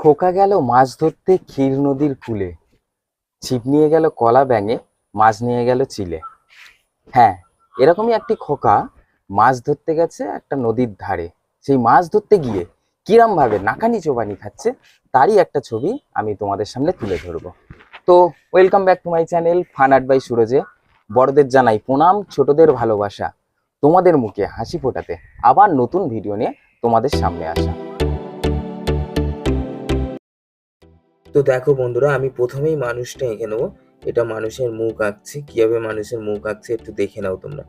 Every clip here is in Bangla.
খোকা গেল মাছ ধরতে ক্ষীর নদীর কূলে, ছিপ নিয়ে গেল কলা ব্যাঙে, মাছ নিয়ে গেল চিলে। হ্যাঁ, এরকমই একটি খোকা মাছ ধরতে গেছে একটা নদীর ধারে। সেই মাছ ধরতে গিয়ে কিরম ভাবে নাকানি চোবানি খাচ্ছে তারই একটা ছবি আমি তোমাদের সামনে তুলে ধরবো। তো welcome back to my channel fun art by সুরজে। বড়দের জানাই প্রণাম, ছোটদের ভালোবাসা, তোমাদের মুখে হাসি ফোটাতে আবার নতুন ভিডিও নিয়ে তোমাদের সামনে আসা। তো দেখো বন্ধুরা, আমি প্রথমেই মানুষটা এঁকে নেবো। এটা মানুষের মুখ আঁকছি। কিভাবে মানুষের মুখ আঁকছি একটু দেখে নাও তোমরা।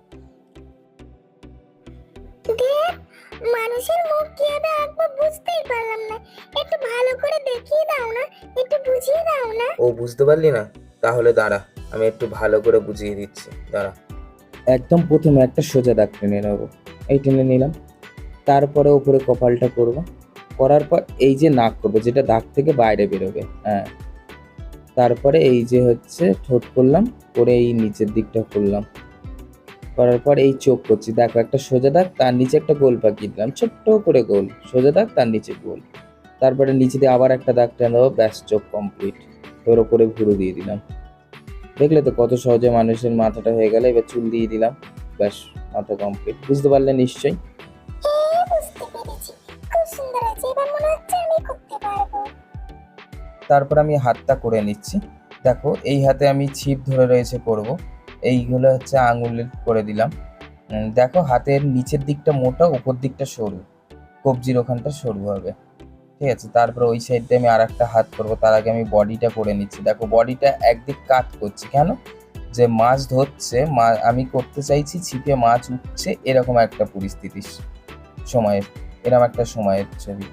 মানুষের মুখ কিভাবে আঁকবো বুঝতেই পারলাম না, একটু ভালো করে দেখিয়ে দাও না, একটু বুঝিয়ে দাও না। ও, বুঝতে পারলি না? তাহলে দাঁড়া, আমি একটু ভালো করে বুঝিয়ে দিচ্ছি, দাঁড়া। একদম প্রথমে একটা সোজা দাগ টেনে নেবো, এই টেনে নিলাম। তারপরে উপরে কপালটা করবো, করার পর এই যে নাক করবো, যেটা দাগ থেকে বাইরে বেরোবে। হ্যাঁ, তারপরে এই যে হচ্ছে ঠোঁট করলাম, করে এই নিচের দিকটা করলাম, করার পর এই চোখ করছি। দেখো, একটা সোজা দাগ, তার নিচে একটা গোল পাকিয়ে দিলাম, ছোট্ট করে গোল, সোজা দাগ তার নিচে গোল। তারপরে নিচে দিয়ে আবার একটা দাগ টেনে দেবো, ব্যাস চোখ কমপ্লিট। ওর ওপরে ভুরু দিয়ে দিলাম। দেখলে তো কত সহজে মানুষের মাথাটা হয়ে গেল। এবার চুল দিয়ে দিলাম, ব্যাস মাথা কমপ্লিট। বুঝতে পারলে নিশ্চয়ই? বুঝতে পেরেছি, খুব সুন্দর আছে, এবার মনে হচ্ছে আমি করতে পারবো। তারপর আমি হাতটা করে নিচ্ছি। দেখো, এই হাতে আমি ছিপ ধরে রয়েছে করব। এইগুলো হচ্ছে আঙুল করে দিলাম। দেখো, হাতের নিচের দিকটা মোটা, উপর দিকটা সরু, কবজির ওখানটা সরু হবে। ঠিক আছে, তারপরে ওই সাইডে আমি আর একটা হাত করবো। তার আগে আমি বডিটা করে নিচ্ছি। দেখো, বডিটা একদিক কাট করছি কেন? যে মাছ ধরছে, আমি করতে চাইছি ছিপে মাছ উঠছে, এরকম একটা পরিস্থিতির সময়ের, এরকম একটা সময়ের ছবি।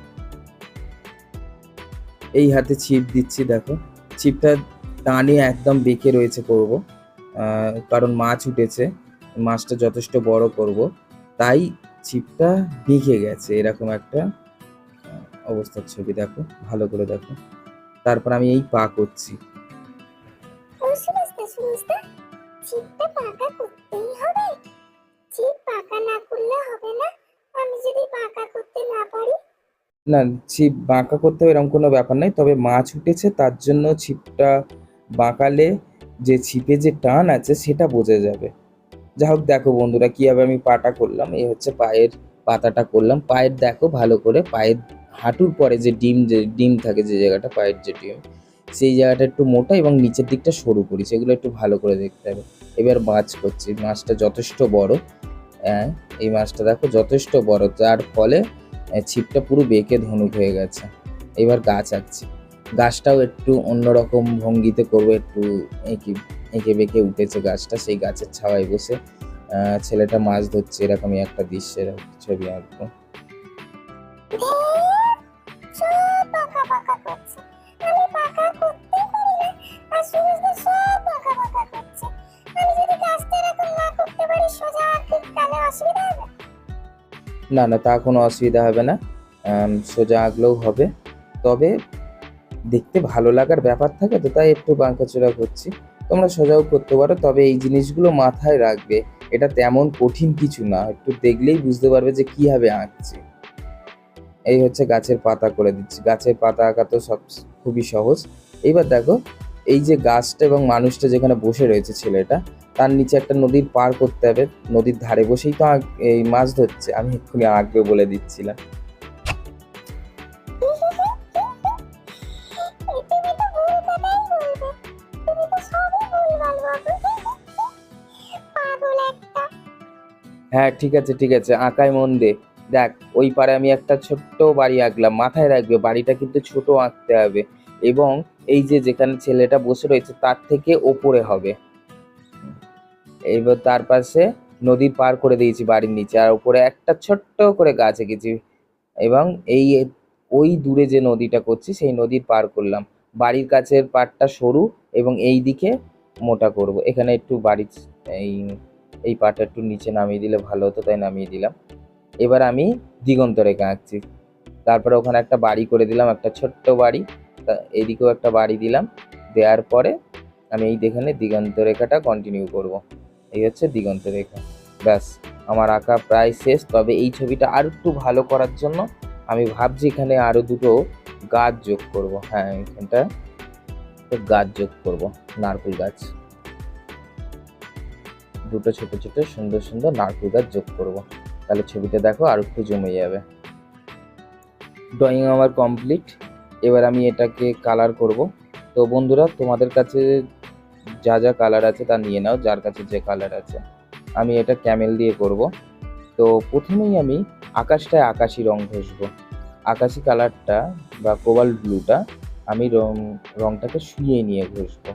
এই হাতে ছিপ দিচ্ছি। দেখো, ছিপটা টানে একদম বেঁকে রয়েছে করব, কারণ মাছ উঠেছে, মাছটা যথেষ্ট বড় করব, তাই ছিপটা বেঁকে গেছে, এরকম একটা অবস্থার ছবি। দেখো, ভালো করে দেখো। তারপর আমি এই পা করছি। সুরজদা, সুরজদা, চিপটা পাকা করতেই হবে? চিপ পাকা না করলে হবে না? আমি যদি পাকা করতে না পারি? না, ছিপ বাঁকা করতে হবে এরকম কোনো ব্যাপার নাই, তবে মাছ উঠেছে তার জন্য ছিপটা বাঁকালে যে ছিপে যে টান আছে সেটা বোঝা যাবে। যা হোক, দেখো বন্ধুরা, কিভাবে আমি পাটা করলাম। এই হচ্ছে পায়ের পাতাটা করলাম। পায়ের দেখো ভালো করে, পায়ের হাঁটুর পরে যে ডিম থাকে, যে জায়গাটা পায়ের যে ডিম, সেই জায়গাটা একটু মোটা এবং নিচের দিকটা সরু করি, সেগুলো একটু ভালো করে দেখতে হবে। এবার মাছ করছি। মাছটা যথেষ্ট বড়। হ্যাঁ, এই মাছটা দেখো যথেষ্ট বড়, যার ফলে ছিপটা পুরো বেঁকে ধনুক হয়ে গেছে। এবার গাছ আঁকছি। গাছটাও একটু অন্যরকম ভঙ্গিতে করবো, একটু এঁকে এঁকে বেঁকে উঠেছে গাছটা। সেই গাছের ছাওয়ায় বসে ছেলেটা মাছ ধরছে, এরকমই একটা দৃশ্যের ছবি আঁকবো। সব পাকা পাকা করছে, আমি পাকা করতে পারি না, আর সুরজদা সব পাকা পাকা করছে। আমি যদি কাজটা এরকম না করতে পারি, সোজা আঁকি, তাহলে অসুবিধা হবে? না না, তা কোনো অসুবিধা হবে না। সোজা আঁকলেও হবে, তবে দেখতে ভালো লাগার ব্যাপার থাকে তো, তাই একটু বাঁকাচোরা করছি। তোমরা সোজাও করতে পারো, তবে এই জিনিসগুলো মাথায় রাখবে। এটা তেমন কঠিন কিছু না, একটু দেখলেই বুঝতে পারবে যে কীভাবে আঁকছি। এই হচ্ছে গাছের পাতা করে দিচ্ছি। গাছের পাতা আঁকা তো খুবই সহজ। এইবার দেখো, এই যে গাছটা এবং মানুষটা যেখানে বসে রয়েছে ছেলেটা, তার নিচে একটা নদীর পার করতে হবে। নদীর ধারে বসেই তো এই মাছ ধরছে। আমি এক্ষুনি আঁকবে বলে দিচ্ছিলাম। তুমি তো ভুল কথাই বলবে, তুমি তো সবই ভুলভাল বলো। পাগল একটা। হ্যাঁ, ঠিক আছে ঠিক আছে, আঁকায় মন দে। দেখ, ওই পারে আমি একটা ছোট্ট বাড়ি আঁকলাম। মাথায় রাখবে, বাড়িটা কিন্তু ছোট আঁকতে হবে, এবং এই যে যেখানে ছেলেটা বসে রয়েছে তার থেকে ওপরে হবে। এইবার তার পাশে নদীর পার করে দিয়েছি বাড়ির নিচে, আর উপরে একটা ছোট্ট করে গাছ এঁকেছি। এবং এই ওই দূরে যে নদীটা করছি সেই নদীর পার করলাম। বাড়ির কাছের পাড়টা সরু এবং এই দিকে মোটা করব। এখানে একটু বাড়ির এই এই পাড়টা একটু নিচে নামিয়ে দিলে ভালো হতো, তাই নামিয়ে দিলাম। এবার আমি দিগন্ত রেখা আঁকছি। তারপরে ওখানে একটা বাড়ি করে দিলাম, একটা ছোট্ট বাড়ি। এইদিকেও একটা বাড়ি দিলাম। দেওয়ার পরে আমি এই যেখানে দিগন্ত রেখাটা কন্টিনিউ করব। এই হচ্ছে দিগন্ত রেখা। ব্যাস, আমার আঁকা প্রায় শেষ। তবে এই ছবিটা আর একটু ভালো করার জন্য আমি ভাবছি এখানে আরও দুটো গাছ যোগ করব। হ্যাঁ, এখানটা একটা গাছ যোগ করব, নারকেল গাছ। দুটো ছোট ছোট সুন্দর সুন্দর নারকেল গাছ যোগ করব, তাহলে ছবিটা দেখো আর একটু জমে যাবে। ড্রয়িং আমার কমপ্লিট। এবার আমি এটাকে কালার করব। তো বন্ধুরা, তোমাদের কাছে যা যা কালার আছে তা নিয়ে নাও, যার কাছে যে কালার আছে। আমি এটা ক্যামেল দিয়ে করব। তো প্রথমেই আমি আকাশটায় আকাশি রং ঘষবো। আকাশি কালারটা বা কোবাল্ট ব্লুটা আমি রংটাকে শুইয়ে নিয়ে ঘষবো।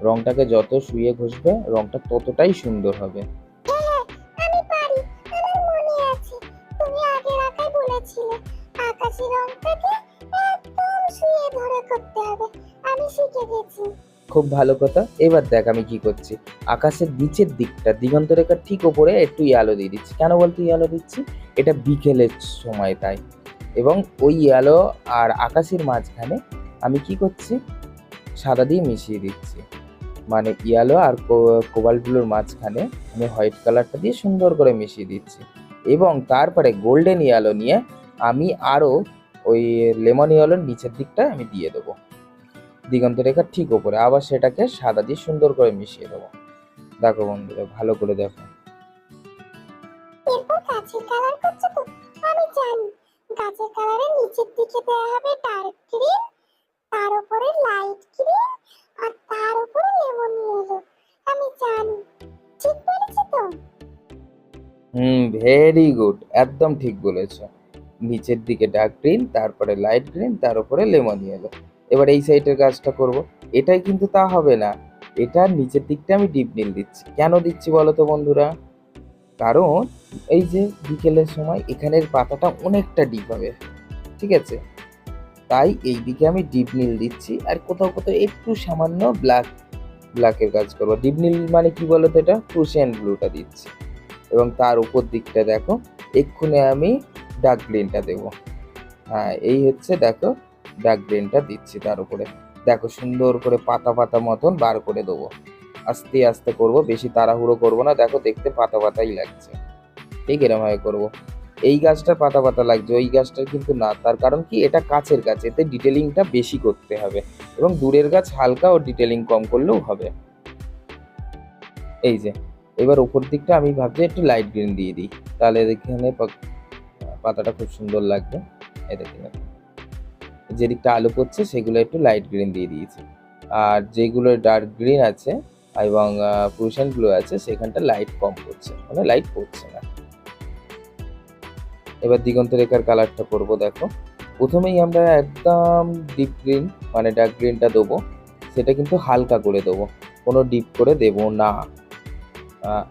রংটাকে যত শুইয়ে ঘষবে রংটা ততটাই সুন্দর হবে। হ্যাঁ, আমি পারি, আমার মনে আছে তুমি আগের আঁকায় বলেছিলে আকাশি রংটাকে একদম শুয়ে ধরে করতে হবে। আমি শিখে গেছি। খুব ভালো কথা। এবার দেখ আমি কি করছি। আকাশের নিচের দিকটা দিগন্ত রেখার ঠিক ওপরে একটু ইয়ালো দিয়ে দিচ্ছি। কেন বলতো ইয়ালো দিচ্ছি? এটা বিকেলের সময় তাই। এবং ওই ইয়ালো আর আকাশের মাঝখানে আমি কি করছি, সাদা দিয়ে মিশিয়ে দিচ্ছি। মানে ইয়ালো আর কোবাল্টগুলোর মাঝখানে আমি হোয়াইট কালারটা দিয়ে সুন্দর করে মিশিয়ে দিচ্ছি। এবং তারপরে গোল্ডেন ইয়ালো নিয়ে আমি আরও ওই লেমন ইয়ালোর নিচের দিকটা আমি দিয়ে দেবো, দিগন্ত রেখার ঠিক ওপরে। আবার সেটাকে সাদা দিয়ে সুন্দর করে মিশিয়ে দেবো। দেখো বন্ধুরা, ভালো করে দেখো। এরপর গাছের কালার করছো তো? আমি জানি গাছের কালারের নিচের দিকে দেওয়া হবে ডার্ক গ্রিন, তার উপরে লাইট গ্রিন, আর তার উপরে লেমন ইয়েলো। আমি জানি, ঠিক বলেছি তো? ভেরি গুড, একদম ঠিক বলেছো। নিচের দিকে ডার্ক গ্রিন, তারপরে লাইট গ্রিন, তার উপরে লেমন ইয়েলো। এবার এই সাইডের কাজটা করব। এটাই কিন্তু তা হবে না, এটা নিচের দিকটা আমি ডিপ নীল দিচ্ছি। কেন দিচ্ছি বলো তো বন্ধুরা? কারণ এই যে বিকেলের সময় এখানের পাতাটা অনেকটা ডিপ হবে, ঠিক আছে? তাই এই দিকে আমি ডিপ নীল দিচ্ছি, আর কোথাও কোথাও একটু সামান্য ব্ল্যাকের কাজ করবো। ডিপ নীল মানে কি বলতো, এটা প্রুশিয়ান ব্লুটা দিচ্ছি। এবং তার উপর দিকটা দেখো, এক্ষুনি আমি ডার্ক গ্রিনটা দেবো। হ্যাঁ, এই হচ্ছে দেখো, ডার্ক গ্রিনটা দিচ্ছি তার উপরে। দেখো সুন্দর করে পাতা পাতা মতন বার করে দেবো। আস্তে আস্তে করব, বেশি তাড়াহুড়ো করবো না। দেখো দেখতে পাতা পাতাই লাগছে, ঠিক এরকম ভাবে করবো। এই গাছটার পাতা পাতা লাগছে, ওই গাছটার কিন্তু না। তার কারণ কি, এটা কাছের গাছ, এতে ডিটেলিংটা বেশি করতে হবে। এবং দূরের গাছ হালকা ও ডিটেলিং কম করলেও হবে। এই যে এবার উপর দিকটা আমি ভাবছি একটু লাইট গ্রিন দিয়ে দিই, তাহলে এখানে পাতাটা খুব সুন্দর লাগবে। এই দেখুন, যে দিকটা আলো পড়ছে সেগুলো একটু লাইট গ্রিন দিয়ে দিয়েছি, আর যেগুলো ডার্ক গ্রিন আছে এবং প্রুশিয়ান ব্লু আছে সেখানটা লাইট কম পড়ছে, মানে লাইট পড়ছে না। এবার দিগন্ত রেখার কালারটা করবো। দেখো প্রথমেই আমরা একদম ডিপ গ্রিন মানে ডার্ক গ্রিনটা দেবো, সেটা কিন্তু হালকা করে দেবো, কোনো ডিপ করে দেবো না।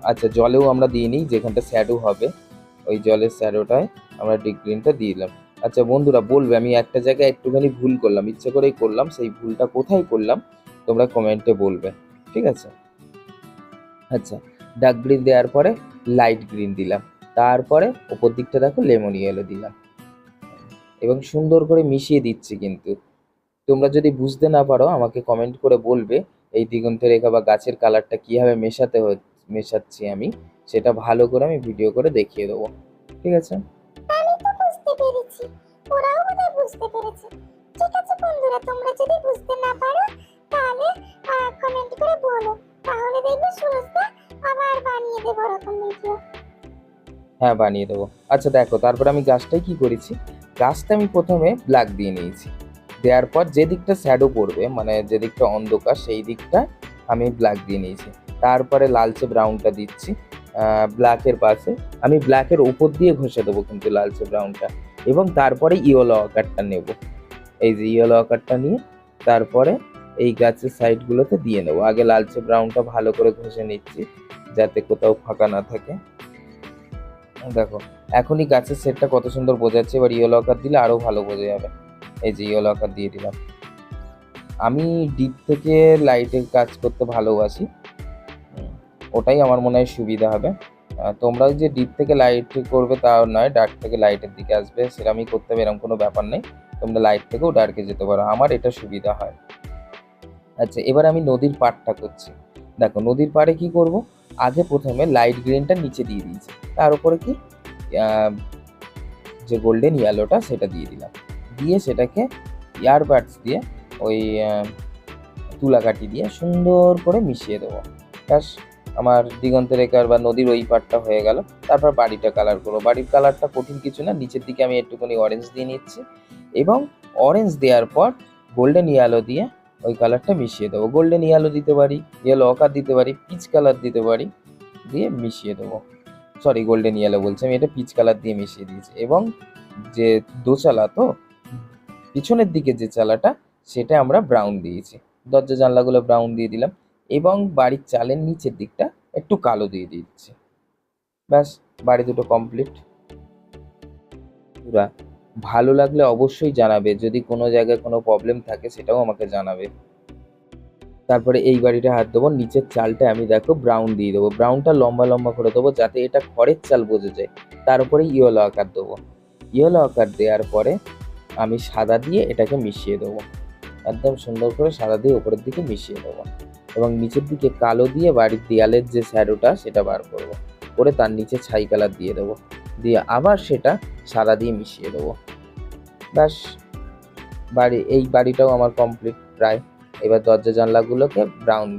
আচ্ছা, জলেও আমরা দিয়ে নিই, যেখানটা শ্যাডো হবে ওই জলের শ্যাডোটায় আমরা ডিপ গ্রিনটা দিয়ে দিলাম। আচ্ছা বন্ধুরা, বলবে আমি একটা জায়গায় একটুখানি ভুল করলাম, ইচ্ছে করেই করলাম, সেই ভুলটা কোথায় করলাম তোমরা কমেন্টে বলবে, ঠিক আছে? আচ্ছা, ডার্ক গ্রিন দেওয়ার পরে লাইট গ্রিন দিলাম, তারপরে ওপর দিকটা দেখো লেমন ইয়েলো দিলাম, এবং সুন্দর করে মিশিয়ে দিচ্ছি। কিন্তু তোমরা যদি বুঝতে না পারো আমাকে কমেন্ট করে বলবে এই দিগন্ত রেখা বা গাছের কালারটা কীভাবে মেশাচ্ছি আমি, সেটা ভালো করে আমি ভিডিও করে দেখিয়ে দেবো, ঠিক আছে? আমি তো বুঝতে পেরেছি, ওরাও বোধহয় বুঝতে পেরেছে। ঠিক আছে বন্ধুরা, তোমরা যদি বুঝতে না পারো তাহলে কমেন্ট করে বলো, তাহলে দেখবে সুরজদা আবার বানিয়ে দেবো ওরকম ভিডিও। হ্যাঁ, বানিয়ে দেবো। আচ্ছা দেখো, তারপর আমি গাছটায় কি করেছি, গাছটা আমি প্রথমে ব্ল্যাক দিয়ে নিয়েছি। দেওয়ার পর যে দিকটা শ্যাডো পড়বে মানে যে দিকটা অন্ধকার সেই দিকটা আমি ব্ল্যাক দিয়ে নিয়েছি। তারপরে লালচে ব্রাউনটা দিচ্ছি ব্ল্যাকের পাশে। আমি ব্ল্যাকের উপর দিয়ে ঘষে দেবো কিন্তু লালচে ব্রাউনটা। এবং তারপরে ইয়েলো আকারটা নেব, এই যে ইয়েলো আকারটা নিয়ে তারপরে এই গাছের সাইডগুলোতে দিয়ে নেবো। আগে লালচে ব্রাউনটা ভালো করে ঘষে নিচ্ছি যাতে কোথাও ফাঁকা না থাকে। দেখো এখনই গাছের সেটটা কত সুন্দর বোঝাচ্ছে। এবার ইয়েলো আকার দিলে আরো ভালো বোঝা যাবে। এই যে ইয়েলো আকার দিয়ে দিলাম। আমি ডিপ থেকে লাইটের কাজ করতে ভালোবাসি, ওটাই আমার মনে হয় সুবিধা হবে। তোমরা যে ডিপ থেকে লাইট করবে তাও নয়, ডার্ক থেকে লাইটের দিকে আসবে সেরকমই করতে হবে, এরকম কোনো ব্যাপার নেই। তোমরা লাইট থেকেও ডার্কে যেতে পারো, আমার এটা সুবিধা হয়। আচ্ছা, এবার আমি নদীর পাড়টা করছি। দেখো নদীর পাড়ে কি করব, আগে প্রথমে লাইট গ্রিনটা নিচে দিয়ে দিয়েছি, তার উপরে কি যে গোল্ডেন ইয়েলোটা সেটা দিয়ে দিলাম, দিয়ে সেটাকে ইয়ারবাডস দিয়ে ওই তুলাকাঠি দিয়ে সুন্দর করে মিশিয়ে দেবো। ব্যাস আমার দিগন্ত রেখার বা নদীর ওই পাটটা হয়ে গেল। তারপর বাড়িটা কালার করবো। বাড়ির কালারটা কঠিন কিছু না, নিচের দিকে আমি একটুখানি অরেঞ্জ দিয়ে নিচ্ছি এবং অরেঞ্জ দেওয়ার পর গোল্ডেন ইয়েলো দিয়ে ওই কালারটা মিশিয়ে দেবো। গোল্ডেন ইয়েলো দিতে পারি, ইয়েলো অকার দিতে পারি, পিচ কালার দিতে পারি, দিয়ে মিশিয়ে দেবো। সরি, গোল্ডেন ইয়েলো বলছি আমি, এটা পিচ কালার দিয়ে মিশিয়ে দিয়েছি। এবং যে দোচালা, তো পিছনের দিকে যে চালাটা সেটা আমরা ব্রাউন দিয়েছি। দরজা জানলাগুলো ব্রাউন দিয়ে দিলাম এবং বাড়ির চালের নিচের দিকটা একটু কালো দিয়ে দিচ্ছি। ব্যাস, বাড়ি দুটো কমপ্লিট। পুরা ভালো লাগলে অবশ্যই জানাবে, যদি কোনো জায়গায় কোনো প্রবলেম থাকে সেটাও আমাকে জানাবে। তারপরে এই বাড়িটা হাত দেবো, নিচের চালটা আমি দেখো ব্রাউন দিয়ে দেবো। ব্রাউনটা লম্বা লম্বা করে দেবো যাতে এটা খড়ের চাল বোঝা যায়। তার উপরে ইয়েলো আকার দেবো। ইয়েলো আকার দেওয়ার পরে আমি সাদা দিয়ে এটাকে মিশিয়ে দেবো। একদম সুন্দর করে সাদা দিয়ে উপরের দিকে মিশিয়ে দেবো এবং নিচের দিকে কালো দিয়ে বাড়ির দেয়ালের যে শ্যাডোটা সেটা বার করবো, করে তার নিচে ছাই কালার দিয়ে দেবো, দিয়ে আবার সেটা সাদা দিয়ে মিশিয়ে দেবো। ব্যাস, এই বাড়িটাও আমার কমপ্লিট প্রায়। এবার দরজা জানলাগুলোকে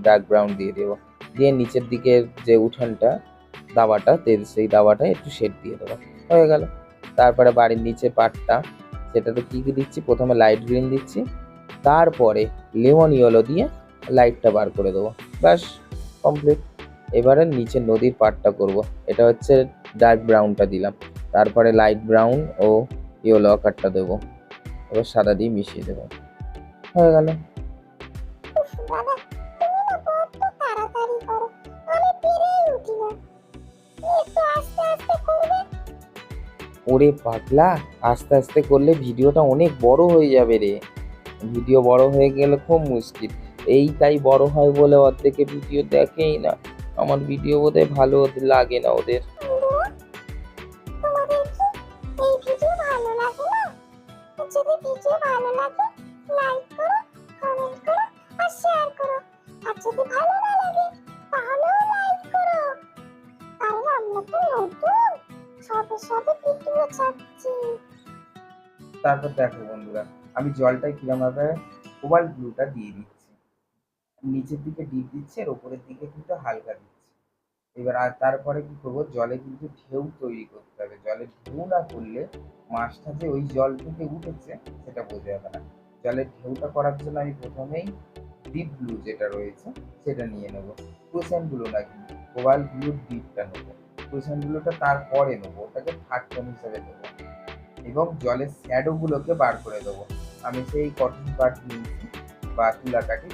ডার্ক ব্রাউন দিয়ে দেবো, দিয়ে নিচের দিকের যে উঠানটা দাওয়াটা সেই দাওয়াটা একটু শেড দিয়ে দেবো, হয়ে গেল। তারপরে বাড়ির নিচে পাটটা, সেটাতে কী কী দিচ্ছি, প্রথমে লাইট গ্রিন দিচ্ছি, তারপরে লেমন ইয়েলো দিয়ে লাইটটা বার করে দেবো। ব্যাস কমপ্লিট। এবারে নিচে নদীর পাটটা করব। এটা হচ্ছে ডার্ক ব্রাউনটা দিলাম, তারপরে লাইট ব্রাউন ও ইয়েলো আকারটা দেবো, এবার সাদা দিয়ে মিশিয়ে দেবো, হয়ে গেল। উফ বাবা, তুমি না বড্ড তাড়াতাড়ি করো, আমি পেরেই উঠি না। একটু আস্তে আস্তে করবে। ওরে পাগলা, আস্তে আস্তে করলে ভিডিওটা অনেক বড় হয়ে যাবে রে। ভিডিও বড় হয়ে গেলে খুব মুশকিল। তাই বড় হয় বলে অর্ধেকে ভিডিও দেখেই না। আমার ভিডিও বোধহয় ভালো লাগে না ওদের। বন্ধুরা, তোমাদের কি এই ভিডিও ভালো লাগে না? যদি ভিডিও ভালো লাগে, লাইক করো, কমেন্ট করো আর শেয়ার করো। আর যদি ভালো না লাগে তাহলেও লাইক করো, কারণ আমরা তো নতুন, সবে সবে ভিডিও ছাড়ছি। তারপর দেখো বন্ধুরা, আমি জলটায় কিরমভাবে কোবাল্ট ব্লুটা দিয়ে দিচ্ছি, নিচের দিকে ডিপ দিচ্ছি আর ওপরের দিকে কিন্তু হালকা দিচ্ছি। এবার আর তারপরে কি করবো, জলে কিন্তু ঢেউ তৈরি করতে হবে। জলে ঢেউ না করলে মাছটা যে ওই জল থেকে উঠেছে সেটা বোঝা যাবে না। জলের ঢেউটা করার জন্য আমি প্রথমেই ডিপ ব্লু যেটা রয়েছে সেটা নিয়ে নেবো। ক্রোসেন্ট ব্লু না, কিন্তু কোবাল্ট ব্লুর ডিপটা নেবো। ক্রোসেন্ট ব্লুটা তারপরে নেবো, ওটাকে থার্ড টোন হিসেবে দেবো এবং জলের শ্যাডোগুলোকে বার করে দেবো। আমি সেই কটন কাঠ নিয়েছি বা তুলাকাঠি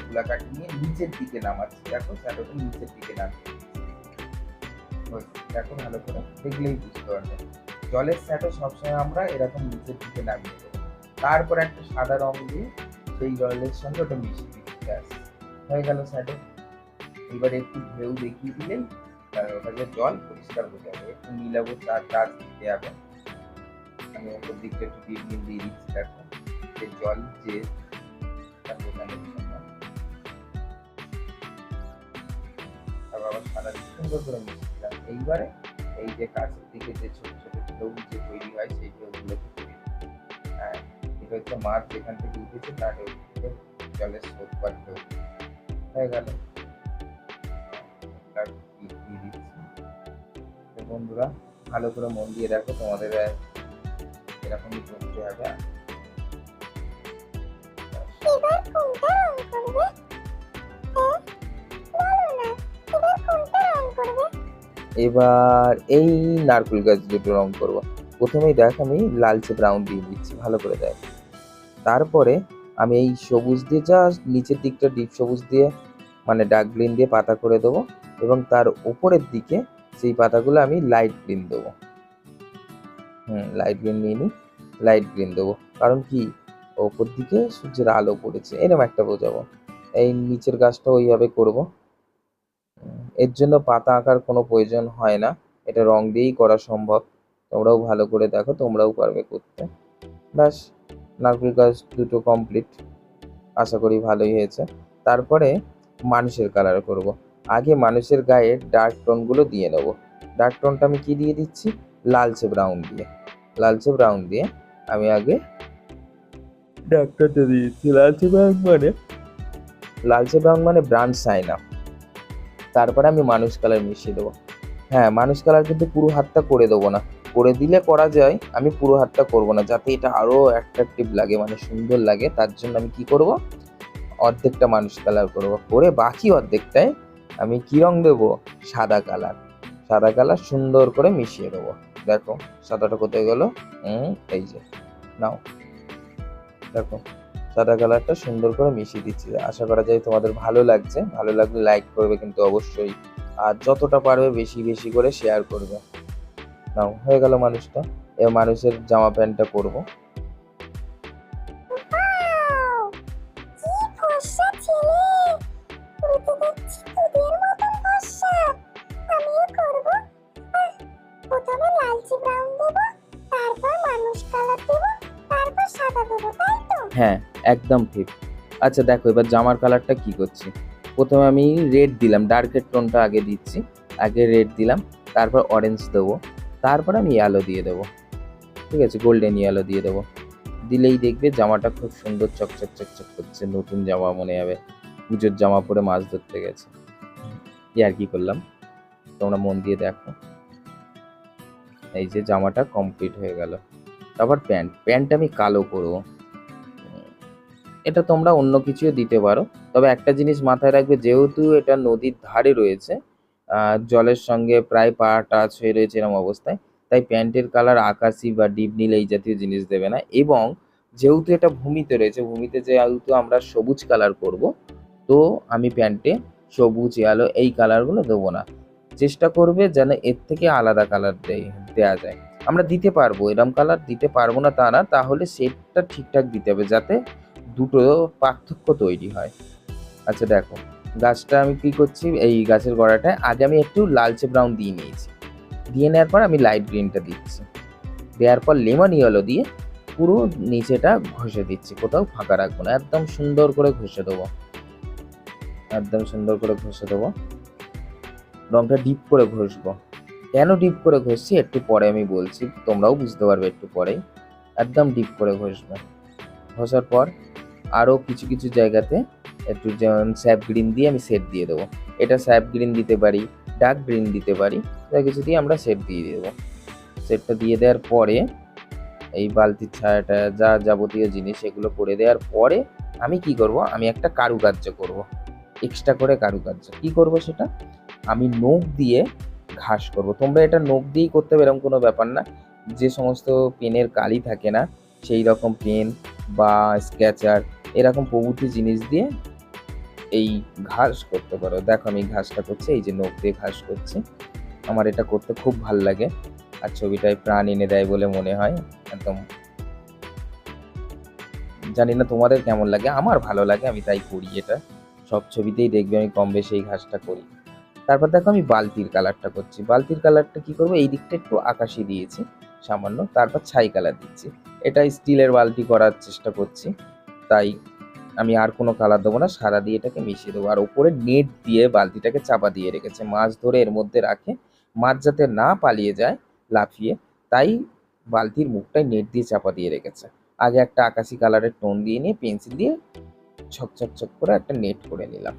নিয়ে নিচের দিকে নামাচ্ছি। দেখো শ্যাডোটা নিচের দিকে নামিয়ে দেখো, ভালো করে দেখলেই বুঝতে পারবে। জলের শ্যাডো সবসময় আমরা এরকম নিচের দিকে নামিয়ে দেবো। তারপর একটা সাদা রং দিয়ে সেই জলের সঙ্গে ওটা মিশিয়ে দিচ্ছি, ব্যাস হয়ে গেল শ্যাডো। এবারে একটু ঢেউ দেখিয়ে দিলেই ওটাকে জল পরিষ্কার হয়ে যাবে। একটু মিলাবো, চার্জ দিতে হবে। আমি ওপর দিকটা একটু ডিপ দিয়ে দিচ্ছি। দেখো যে জল যে বোঝানোর জন্য আবার সাদা সুন্দর করে মিশিয়ে দিলাম। এইবারে এই যে কাছের দিকে যে ছোট ছোট ঢেউ যে তৈরি হয় সেই ঢেউগুলোকে তৈরি, হ্যাঁ, এটা হচ্ছে মাছ যেখান থেকে উঠেছে তার ঢেউ থেকে জলের স্রোত বা ঢেউ, হয়ে গেল। দিয়ে দিচ্ছি। তো বন্ধুরা, ভালো করে মন দিয়ে দেখো, তোমাদের এরকমই করতে হবে। এবার কোনটা রং করবে? হ্যাঁ, বলো না, এবার কোনটা রং করবে? এবার এই নারকেল গাছ দুটো রং করবো। প্রথমেই দেখ আমি লালচে ব্রাউন দিয়ে দিচ্ছি, ভালো করে দেখ। তারপরে আমি এই সবুজ দিয়ে জাস্ট নিচের দিকটা ডিপ সবুজ দিয়ে মানে ডার্ক গ্রিন দিয়ে পাতা করে দেবো এবং তার উপরের দিকে সেই পাতাগুলো আমি লাইট গ্রিন দেবো। লাইট গ্রিন নিয়ে নিই, লাইট গ্রিন দেবো। কারণ কি, ওপর দিকে সূর্যের আলো পড়েছে, এরকম একটা বোঝাবো। এই নিচের গাছটা ওইভাবে করব। এর জন্য পাতা আঁকার কোনো প্রয়োজন হয় না, এটা রং দিয়েই করা সম্ভব। তোমরাও ভালো করে দেখো, তোমরাও পারবে করতে। ব্যাস, নারকেল গাছ দুটো কমপ্লিট, আশা করি ভালোই হয়েছে। তারপরে মানুষের কালার করব। আগে মানুষের গায়ে ডার্ক টোনগুলো দিয়ে নেবো। ডার্ক টোনটা আমি কি দিয়ে দিচ্ছি, লালচে ব্রাউন দিয়ে আমি আগে ডাক্তারটা দিয়েছি। লালচে ব্রাউন মানে ব্রাউন চাইনা। তারপরে আমি মানুষ কালার মিশিয়ে দেবো। হ্যাঁ, মানুষ কালার কিন্তু পুরো হাতটা করে দেবো না, করে দিলে করা যায়, আমি পুরো হাতটা করবো না, যাতে এটা আরো অ্যাট্রাকটিভ লাগে, মানে সুন্দর লাগে। তার জন্য আমি কি করব, অর্ধেকটা মানুষ কালার করব, করে বাকি অর্ধেকটায় আমি কি রং দেবো, সাদা কালার। সাদা কালার সুন্দর করে মিশিয়ে দেবো। দেখো সাদাটা কোথায় গেল, এই যে নাও, দেখো সাদা কালারটা সুন্দর করে মিশিয়ে দিচ্ছি। আশা করা যায় তোমাদের ভালো লাগছে। ভালো লাগলে লাইক করবে কিন্তু অবশ্যই, আর যতটা পারবে বেশি বেশি করে শেয়ার করবে। নাও, হয়ে গেল মানুষটা। এবার মানুষের জামা প্যান্টটা করবো। ওয়াও, কি ফর্সা ছেলে! পুরো তো দেখছি তোদের মতন ফর্সা। আমিও করব। আহ, প্রথমে লালচে ব্রাউন দেবো, তারপর মানুষ কালার দেবো, তারপর সাদা দেবো, তাই তো? হ্যাঁ, একদম ঠিক। আচ্ছা দেখো, এবার জামার কালারটা কি করছি। প্রথমে আমি রেড দিলাম, ডার্কের টোনটা আগে দিচ্ছি। আগে রেড দিলাম, তারপর অরেঞ্জ দেবো, তারপর আমি ইয়েলো দিয়ে দেবো। ঠিক আছে, গোল্ডেন ইয়েলো দিয়ে দেবো। দিলেই দেখবে জামাটা খুব সুন্দর চকচক চকচক করছে, নতুন জামা মনে হবে পুজোর জামা পরে মাছ ধরতে গেছে। আর কি করলাম, তোমরা মন দিয়ে দেখো। এই যে জামাটা কমপ্লিট হয়ে গেল। তারপর প্যান্ট আমি কালো করবো। এটা তোমরা অন্য কিছুও দিতে পারো, তবে একটা জিনিস মাথায় রাখবে, যেহেতু এটা নদীর ধারে রয়েছে, জলের সঙ্গে প্রায় পা টাচ হয়ে রয়েছে এরকম অবস্থায়, তাই প্যান্টের কালার আকাশি বা ডিপ নীল এই জাতীয় জিনিস দেবে না। এবং যেহেতু এটা ভূমিতে রয়েছে, ভূমিতে যেহেতু আমরা সবুজ কালার করব, তো আমি প্যান্টে সবুজ আলো এই কালারগুলো দেবো না। চেষ্টা করবে যেন এর থেকে আলাদা কালার দেওয়া যায়। আমরা দিতে পারবো, এরকম কালার দিতে পারবো না তা না, তাহলে শেডটা ঠিকঠাক দিতে হবে যাতে দুটো পার্থক্য তৈরি হয়। আচ্ছা দেখো, গাছটা আমি কি করছি, এই গাছের গোড়াটায় আগে আমি একটু লালচে ব্রাউন দিয়ে নিয়েছি। দিয়ে নেওয়ার পর আমি লাইট গ্রিনটা দিচ্ছি। দেওয়ার পর লেমন ইয়েলো দিয়ে পুরো নিচেটা ঘষে দিচ্ছি, কোথাও ফাঁকা রাখবো না, একদম সুন্দর করে ঘষে দেবো। একদম সুন্দর করে ঘষে দেবো। রংটা ডিপ করে ঘষবো। কেন ডিপ করে ঘষছি একটু পরে আমি বলছি, তোমরাও বুঝতে পারবে একটু পরেই। একদম ডিপ করে ঘষবো। ঘষার পর আরও কিছু কিছু জায়গাতে একটু যেমন স্যাপ গ্রিন দিয়ে আমি সেট দিয়ে দেবো। এটা স্যাপ গ্রিন দিতে পারি, ডার্ক গ্রিন দিতে পারি, যা কিছু দিয়ে আমরা সেট দিয়ে দেবো। সেটটা দিয়ে দেওয়ার পরে এই বালতির ছায়াটা যা যাবতীয় জিনিস এগুলো করে দেওয়ার পরে আমি কি করব, আমি একটা কারুকার্য করব, এক্সট্রা করে কারুকার্য। কি করব সেটা, আমি নখ দিয়ে ঘাস করব। তোমরা এটা নখ দিয়েই করতে হবে এরকম কোনো ব্যাপার না। যে সমস্ত পেনের কালি থাকে না, সেই রকম পেন বা স্কেচার এরকম প্রভৃতি জিনিস দিয়ে এই ঘাস করতে পারো। দেখো আমি ঘাসটা করছি, এই যে নখ দিয়ে ঘাস করছি। আমার এটা করতে খুব ভাল লাগে, আর ছবিটায় প্রাণ এনে দেয় বলে মনে হয়। একদম জানি না তোমাদের কেমন লাগে, আমার ভালো লাগে, আমি তাই করি। এটা সব ছবিতেই দেখবে আমি কম বেশি এই ঘাসটা করি। তারপর দেখো আমি বালতির কালারটা করছি। বালতির কালারটা কি করবো, এই দিকটা একটু আকাশি দিয়েছি সামান্য, তারপর ছাই কালার দিচ্ছি। এটা স্টিলের বালতি করার চেষ্টা করছি, তাই আমি আর কোনো কালার দেবো না, সাদা দিয়ে এটাকে মিশিয়ে দেবো। আর ওপরে নেট দিয়ে বালতিটাকে চাপা দিয়ে রেখেছে, মাছ ধরে এর মধ্যে রাখে, মাছ যাতে না পালিয়ে যায় লাফিয়ে, তাই বালতির মুখটায় নেট দিয়ে চাপা দিয়ে রেখেছে। আগে একটা আকাশি কালারের টোন দিয়ে নিয়ে পেন্সিল দিয়ে ছক ছক ছক করে একটা নেট করে নিলাম।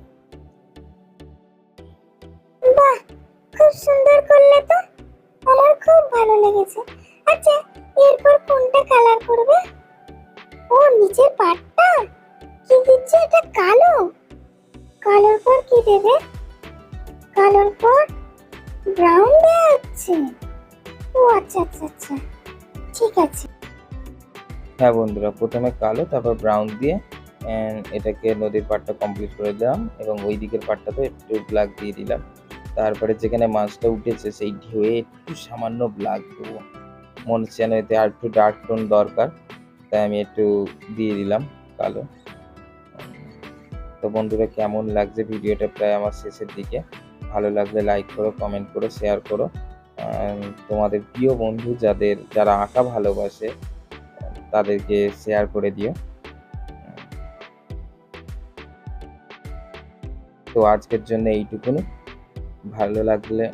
বাহ, খুব সুন্দর করলে তো, আমার খুব ভালো লেগেছে। আচ্ছা, এরপর কোনটা কালার করবে? ও, নিচের পাটটা কি দিচ্ছে, এটা কালো। কালোর পর কি দেবে? কালোর পর ব্রাউন দেওয়া হচ্ছে। ও আচ্ছা আচ্ছা আচ্ছা, ঠিক আছে। হ্যাঁ বন্ধুরা, প্রথমে কালো তারপর ব্রাউন দিয়ে এটাকে নদীর পাড়টা কমপ্লিট করে দিলাম, এবং ওই দিকের পাড়টাতে একটু ব্ল্যাক দিয়ে দিলাম। তারপরে যেখানে মাছটা উঠেছে সেই ঢেউয়ে একটু সামান্য ব্ল্যাক দেবো, মনে হচ্ছে যেন এতে আর একটু ডার্ক টোন দরকার, তাই আমি একটু দিয়ে দিলাম কালো। তো বন্ধুরা, কেমন লাগছে ভিডিওটা, প্রায় আমার শেষের দিকে। ভালো লাগলে লাইক করো, কমেন্ট করো, শেয়ার করো। তোমাদের প্রিয় বন্ধু যারা আঁকা ভালোবাসে তাদেরকে শেয়ার করে দিও। তো আজকের জন্য এইটুকুনি। ভালো লাগলে